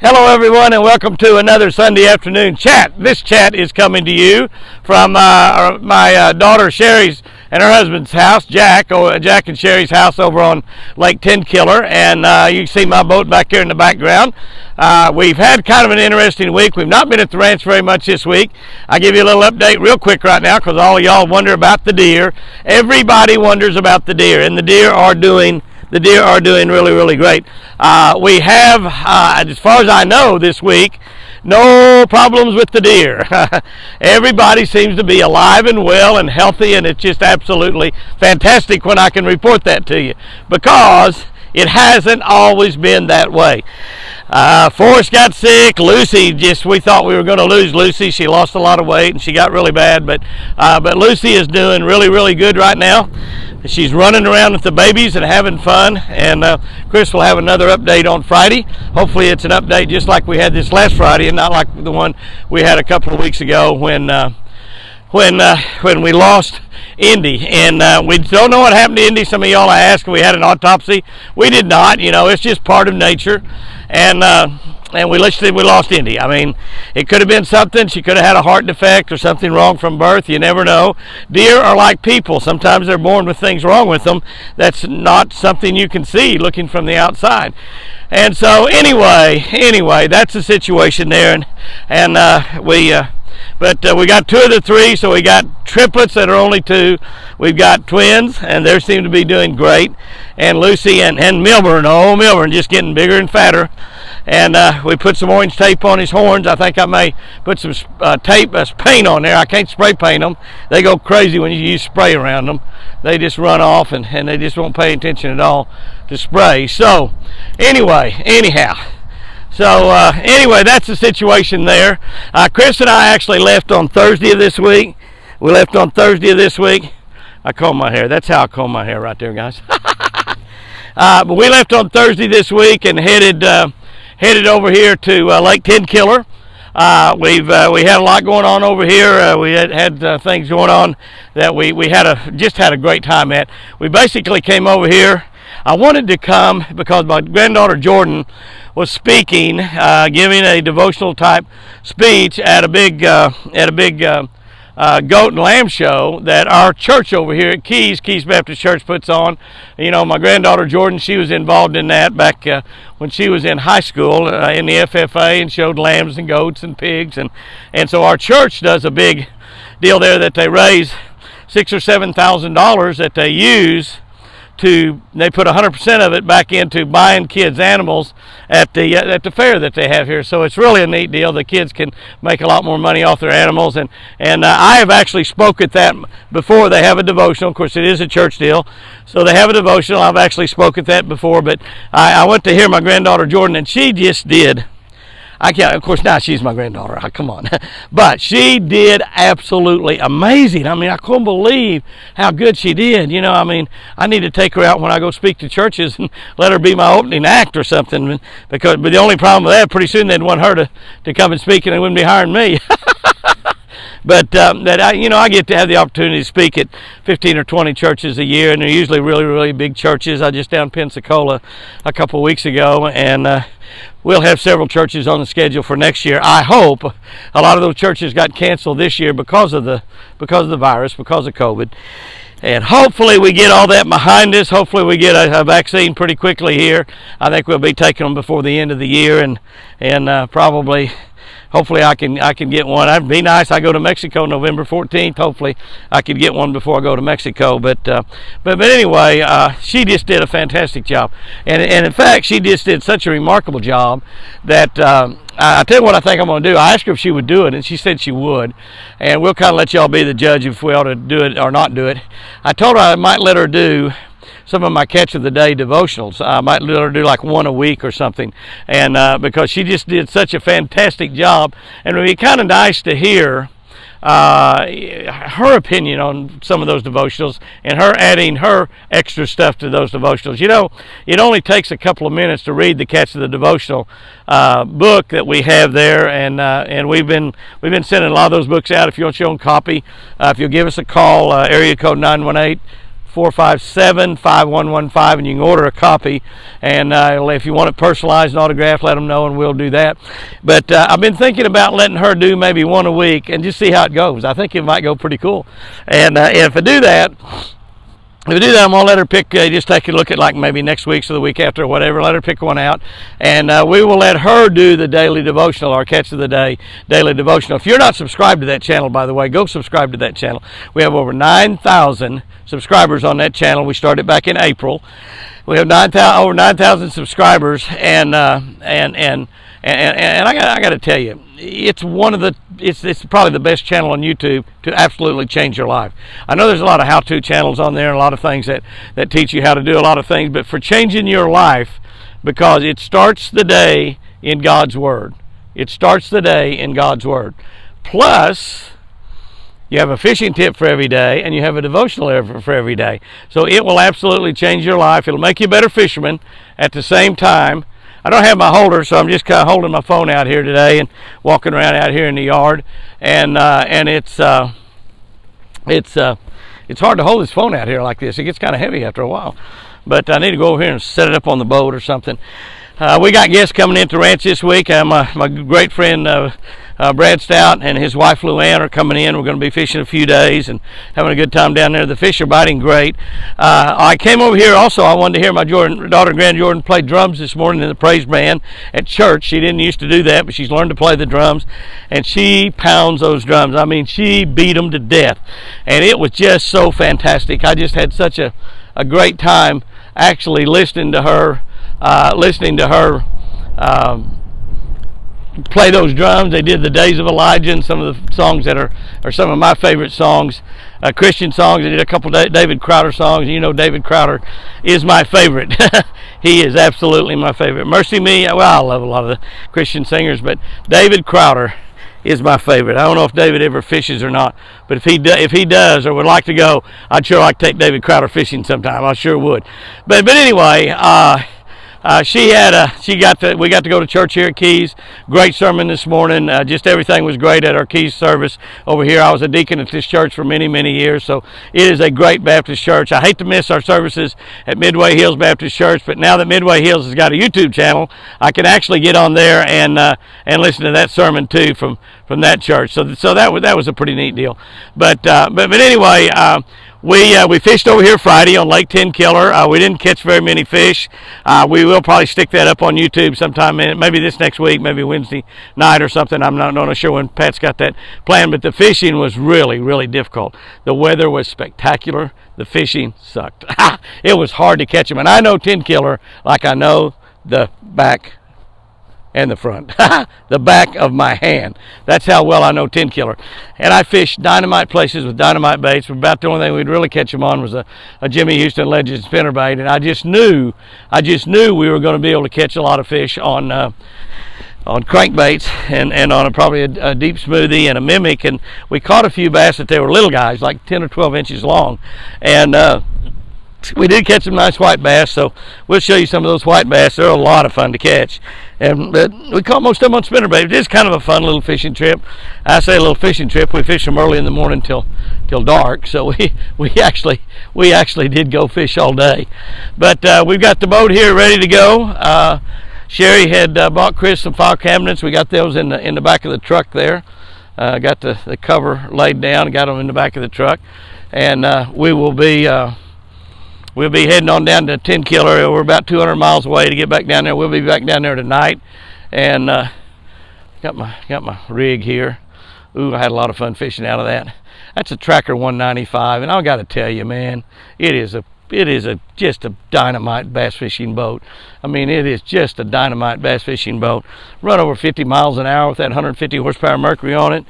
Hello everyone, and welcome to another Sunday afternoon chat. This chat is coming to you from my daughter Sherry's and her husband's house, Jack and Sherry's house over on Lake Tenkiller, and you can see my boat back here in the background. We've had kind of an interesting week. We've not been at the ranch very much this week. I'll give you a little update real quick right now because all of y'all wonder about the deer. Everybody wonders about the deer, and the deer are doing really, really great. We have, as far as I know this week, no problems with the deer. Everybody seems to be alive and well and healthy, and it's just absolutely fantastic when I can report that to you, because it hasn't always been that way. Forrest got sick. Lucy, we thought we were going to lose Lucy. She lost a lot of weight and she got really bad, but Lucy is doing really, really good right now. She's running around with the babies and having fun, and Chris will have another update on Friday. Hopefully it's an update just like we had this last Friday and not like the one we had a couple of weeks ago when we lost Indy. And we don't know what happened to Indy. Some of y'all asked if we had an autopsy. We did not. It's just part of nature. And we lost Indy. I mean, it could have been something. She could have had a heart defect or something wrong from birth. You never know. Deer are like people. Sometimes they're born with things wrong with them. That's not something you can see looking from the outside. And so anyway, that's the situation there. And we got two of the three, so we got triplets that are only two. We've got twins, and they seem to be doing great. And Lucy and Milburn just getting bigger and fatter. And we put some orange tape on his horns. I think I may put some paint on there. I can't spray paint them. They go crazy when you use spray around them. They just run off, and they just won't pay attention at all to spray. So anyhow. So anyway, that's the situation there. Chris and I actually left on Thursday of this week. I comb my hair. That's how I comb my hair right there, guys. But we left on Thursday this week and headed over here to Lake Tenkiller. We had a lot going on over here. We had things going on that we just had a great time at. We basically came over here. I wanted to come because my granddaughter Jordyn was speaking, giving a devotional type speech at a big goat and lamb show that our church over here at Keys Baptist Church puts on. My granddaughter Jordyn, she was involved in that back when she was in high school in the FFA, and showed lambs and goats and pigs, and so our church does a big deal there that they raise $6,000 or $7,000 that they use. They put 100% of it back into buying kids animals at the fair that they have here. So it's really a neat deal. The kids can make a lot more money off their animals, and I have actually spoke at that before. They have a devotional. Of course, it is a church deal, so they have a devotional. I've actually spoke at that before, but I went to hear my granddaughter Jordyn, and she just did. I can't, of course, now she's my granddaughter. Come on. But she did absolutely amazing. I mean, I couldn't believe how good she did. I need to take her out when I go speak to churches and let her be my opening act or something. But the only problem with that, pretty soon they'd want her to come and speak, and they wouldn't be hiring me. But I get to have the opportunity to speak at 15 or 20 churches a year, and they're usually really, really big churches. I just down in Pensacola a couple of weeks ago, and we'll have several churches on the schedule for next year. I hope. A lot of those churches got canceled this year because of the virus, because of COVID. And hopefully we get all that behind us. Hopefully we get a vaccine pretty quickly here. I think we'll be taking them before the end of the year, and probably. Hopefully I can get one. That'd be nice. I go to Mexico November 14th. Hopefully I could get one before I go to Mexico. But anyway, she just did a fantastic job. And in fact, she just did such a remarkable job that I tell you what I think I'm going to do. I asked her if she would do it, and she said she would. And we'll kind of let y'all be the judge if we ought to do it or not do it. I told her I might let her do some of my catch of the day devotionals. I might let her do like one a week or something, and because she just did such a fantastic job, and it would be kind of nice to hear her opinion on some of those devotionals, and her adding her extra stuff to those devotionals. It only takes a couple of minutes to read the Catch of the Devotional book that we have there, and we've been sending a lot of those books out. If you want your own copy, if you'll give us a call, area code 918 457-5115, and you can order a copy. And if you want it personalized and autographed, let them know, and we'll do that. But I've been thinking about letting her do maybe one a week and just see how it goes. I think it might go pretty cool. And if I do that, I'm going to let her pick, just take a look at like maybe next week's or the week after or whatever. Let her pick one out. And we will let her do the daily devotional, our Catch of the Day daily devotional. If you're not subscribed to that channel, by the way, go subscribe to that channel. We have over 9,000 subscribers on that channel. We started back in April. We have over 9,000 subscribers. And I got to tell you, it's probably the best channel on YouTube to absolutely change your life. I know there's a lot of how-to channels on there, and a lot of things that teach you how to do a lot of things, but for changing your life, because it starts the day in God's Word. It starts the day in God's Word. Plus, you have a fishing tip for every day, and you have a devotional for every day. So it will absolutely change your life. It'll make you a better fisherman at the same time. I don't have my holder, so I'm just kind of holding my phone out here today and walking around out here in the yard. And it's hard to hold this phone out here like this. It gets kind of heavy after a while. But I need to go over here and set it up on the boat or something. We got guests coming into the ranch this week. My great friend Brad Stout and his wife Luann are coming in. We're going to be fishing a few days and having a good time down there. The fish are biting great. I came over here also. I wanted to hear my daughter, Grand Jordyn, play drums this morning in the praise band at church. She didn't used to do that, but she's learned to play the drums, and she pounds those drums. I mean, she beat them to death, and it was just so fantastic. I just had such a great time actually listening to her play those drums. They did the Days of Elijah and some of the songs that are some of my favorite songs, Christian songs. They did a couple of David Crowder songs. You know, David Crowder is my favorite. He is absolutely my favorite. Mercy Me, well, I love a lot of the Christian singers, but David Crowder is my favorite. I don't know if David ever fishes or not, but if he does or would like to go, I'd sure like to take David Crowder fishing sometime. I sure would. But anyway, we got to go to church here at Keys. Great sermon this morning. Just everything was great at our Keys service over here. I was a deacon at this church for many, many years, so it is a great Baptist church. I hate to miss our services at Midway Hills Baptist Church, but now that Midway Hills has got a YouTube channel, I can actually get on there and listen to that sermon too from that church. So that was a pretty neat deal. But anyway. We fished over here Friday on Lake Tenkiller. We didn't catch very many fish. We will probably stick that up on YouTube sometime, maybe this next week, maybe Wednesday night or something. I'm not sure when Pat's got that planned, but the fishing was really, really difficult. The weather was spectacular. The fishing sucked. It was hard to catch them. And I know Tenkiller like I know the back and the front. The back of my hand. That's how well I know Tenkiller. And I fished dynamite places with dynamite baits. About the only thing we'd really catch them on was a Jimmy Houston Legends spinnerbait. And I just knew we were going to be able to catch a lot of fish on crankbaits and on probably a deep smoothie and a mimic. And we caught a few bass that they were little guys, like 10 or 12 inches long. And we did catch some nice white bass, so we'll show you some of those white bass. They're a lot of fun to catch. But we caught most of them on spinnerbait. It is kind of a fun little fishing trip. I say a little fishing trip. We fished them early in the morning till dark, so we actually did go fish all day. But we've got the boat here ready to go. Sherry had bought Chris some file cabinets. We got those in the back of the truck there. Got the cover laid down and got them in the back of the truck. And we'll be heading on down to Tenkiller. We're about 200 miles away to get back down there. We'll be back down there tonight. And got my rig here. Ooh, I had a lot of fun fishing out of that. That's a Tracker 195, and I got to tell you, man, it is just a dynamite bass fishing boat. I mean, it is just a dynamite bass fishing boat. Run over 50 miles an hour with that 150 horsepower Mercury on it,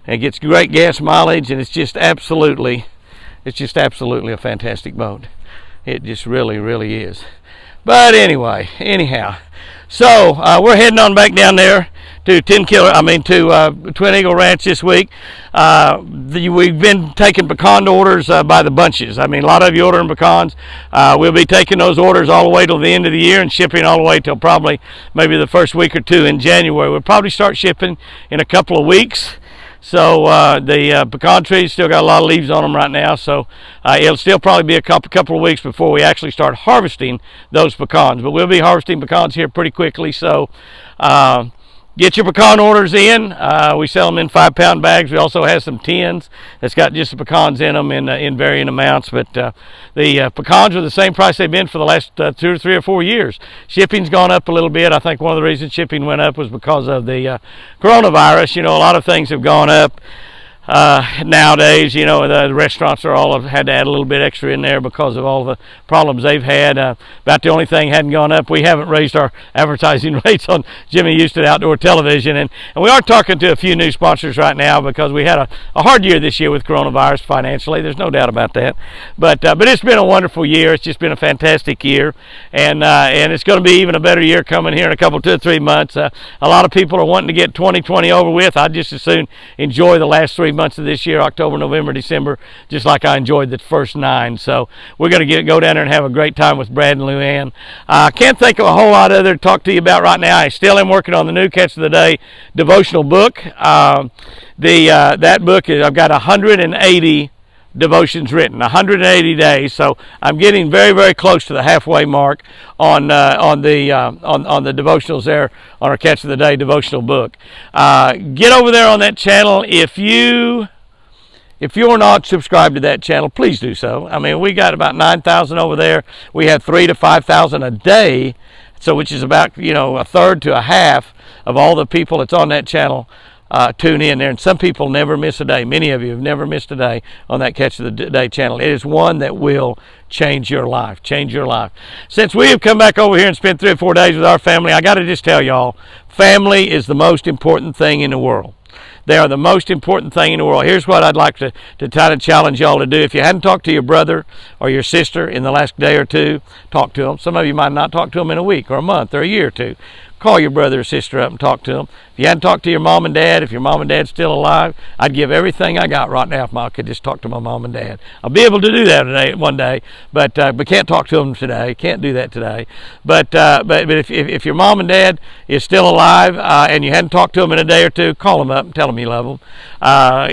and it gets great gas mileage, and it's just absolutely a fantastic boat. It just really, really is. But anyhow, so we're heading on back down there to to Twin Eagle Ranch this week. We've been taking pecan orders by the bunches. I mean, a lot of you ordering pecans. We'll be taking those orders all the way till the end of the year and shipping all the way till probably maybe the first week or two in January. We'll probably start shipping in a couple of weeks. So the pecan trees still got a lot of leaves on them right now, so it'll still probably be a couple of weeks before we actually start harvesting those pecans. But we'll be harvesting pecans here pretty quickly, so get your pecan orders in. We sell them in 5-pound bags. We also have some tins that's got just the pecans in them in varying amounts. But the pecans are the same price they've been for the last 2 or 3 or 4 years. Shipping's gone up a little bit. I think one of the reasons shipping went up was because of the coronavirus. You know, a lot of things have gone up. Nowadays, you know, the restaurants are all have had to add a little bit extra in there because of all the problems they've had. About the only thing hadn't gone up. We haven't raised our advertising rates on Jimmy Houston Outdoor Television, and we are talking to a few new sponsors right now because we had a hard year this year with coronavirus financially. There's no doubt about that. But it's been a wonderful year. It's just been a fantastic year, and it's going to be even a better year coming here in a couple, 2 or 3 months. A lot of people are wanting to get 2020 over with. I'd just as soon enjoy the last 3 months of this year, October, November, December, just like I enjoyed the first 9. So we're going to go down there and have a great time with Brad and Luann. I can't think of a whole lot other to talk to you about right now. I still am working on the new Catch of the Day devotional book. That book is, I've got 180 devotions written, 180 days, so I'm getting very, very close to the halfway mark on the devotionals there on our Catch of the Day devotional book. Get over there on that channel. If you're not subscribed to that channel, please do so. I mean, we got about 9,000 over there. We have 3,000 to 5,000 a day, so which is about, you know, a third to a half of all the people that's on that channel tune in there, and some people never miss a day. Many of you have never missed a day on that Catch of the Day channel. It is one that will change your life. Change your life. Since we have come back over here and spent 3 or 4 days with our family, I got to just tell y'all, family is the most important thing in the world. They are the most important thing in the world. Here's what I'd like to try to challenge y'all to do. If you hadn't talked to your brother or your sister in the last day or two, talk to them. Some of you might not talk to them in a week or a month or a year or two. Call your brother or sister up and talk to them. If you hadn't talked to your mom and dad, if your mom and dad's still alive, I'd give everything I got right now if I could just talk to my mom and dad. I'll be able to do that one day, but can't talk to them today. Can't do that today. But if your mom and dad is still alive and you hadn't talked to them in a day or two, call them up and tell them you love them.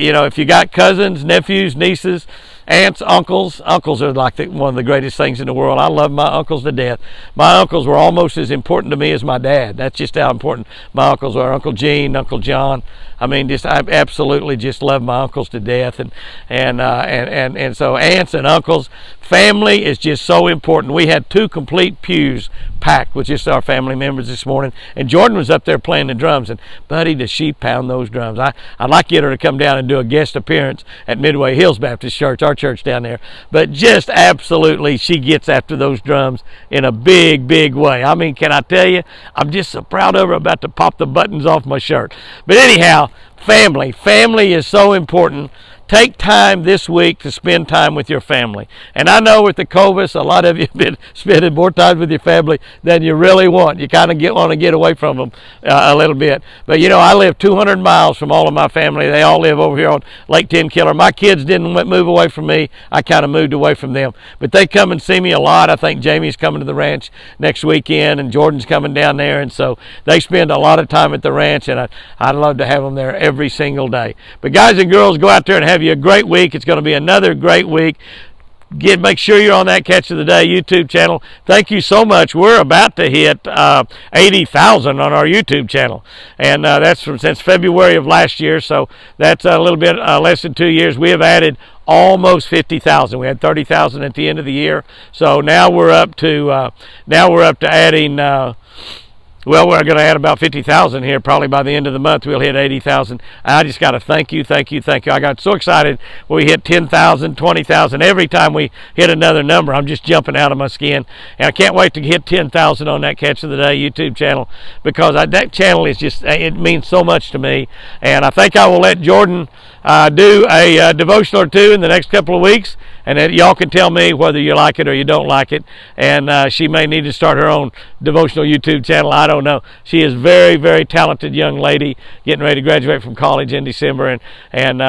You know, if you got cousins, nephews, nieces, aunts, uncles are like one of the greatest things in the world. I love my uncles to death. My uncles were almost as important to me as my dad. That's just how important my uncles are. Uncle Gene, Uncle John. I mean, I absolutely just love my uncles to death, and so aunts and uncles, family is just so important. We had 2 complete pews packed with just our family members this morning, and Jordyn was up there playing the drums, and buddy, does she pound those drums. I'd like to get her to come down and do a guest appearance at Midway Hills Baptist Church, our church down there, but just absolutely she gets after those drums in a big, big way. I mean, can I tell you, I'm just so proud of her, about to pop the buttons off my shirt. But anyhow, family is so important. Take time this week to spend time with your family. And I know with the COVID, a lot of you have been spending more time with your family than you really want. You kind of want to get away from them a little bit. But, you know, I live 200 miles from all of my family. They all live over here on Lake Tenkiller. My kids didn't move away from me. I kind of moved away from them. But they come and see me a lot. I think Jamie's coming to the ranch next weekend, and Jordyn's coming down there. And so they spend a lot of time at the ranch, and I'd love to have them there every single day. But guys and girls, go out there and have you a great week. It's going to be another great week. Make sure you're on that Catch of the Day YouTube channel. Thank you so much. We're about to hit 80,000 on our YouTube channel, and that's since February of last year, so that's a little bit less than 2 years. We have added almost 50,000. We had 30,000 at the end of the year, so now we're up to adding well, we're going to add about 50,000 here probably by the end of the month. We'll hit 80,000. I just got to thank you. I got so excited when we hit 10,000, 20,000. Every time we hit another number, I'm just jumping out of my skin. And I can't wait to hit 10,000 on that Catch of the Day YouTube channel, because that channel is just, it means so much to me. And I think I will let Jordyn do a devotional or two in the next couple of weeks, and that y'all can tell me whether you like it or you don't like it. And she may need to start her own devotional YouTube channel. I don't know. She is very, very talented young lady, getting ready to graduate from college in December, and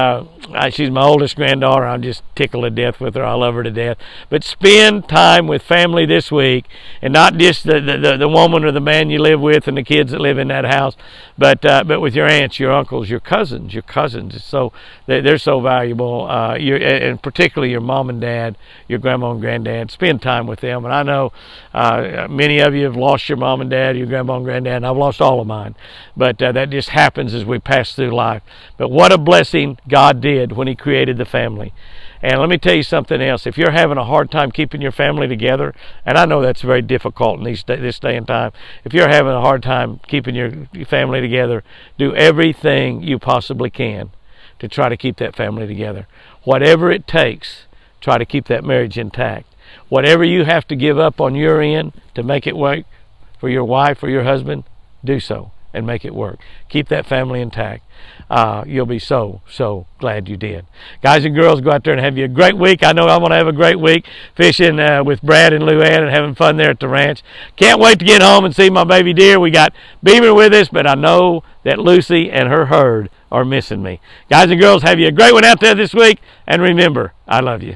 she's my oldest granddaughter. I'm just tickled to death with her. I love her to death. But spend time with family this week, and not just the woman or the man you live with and the kids that live in that house, but with your aunts, your uncles, your cousins. So they're so valuable. And particularly your mom and dad, your grandma and granddad. Spend time with them. And I know many of you have lost your mom and dad, your grandma and granddad, and I've lost all of mine. But that just happens as we pass through life. But what a blessing God did when He created the family. And let me tell you something else. If you're having a hard time keeping your family together, and I know that's very difficult in this day and time, if you're having a hard time keeping your family together, do everything you possibly can to try to keep that family together. Whatever it takes, try to keep that marriage intact. Whatever you have to give up on your end to make it work for your wife or your husband, do so and make it work. Keep that family intact. You'll be so glad you did. Guys and girls, go out there and have you a great week. I know I'm going to have a great week fishing with Brad and Luann and having fun there at the ranch. Can't wait to get home and see my baby deer. We got Beaver with us, but I know that Lucy and her herd are missing me. Guys and girls, have you a great one out there this week. And remember, I love you.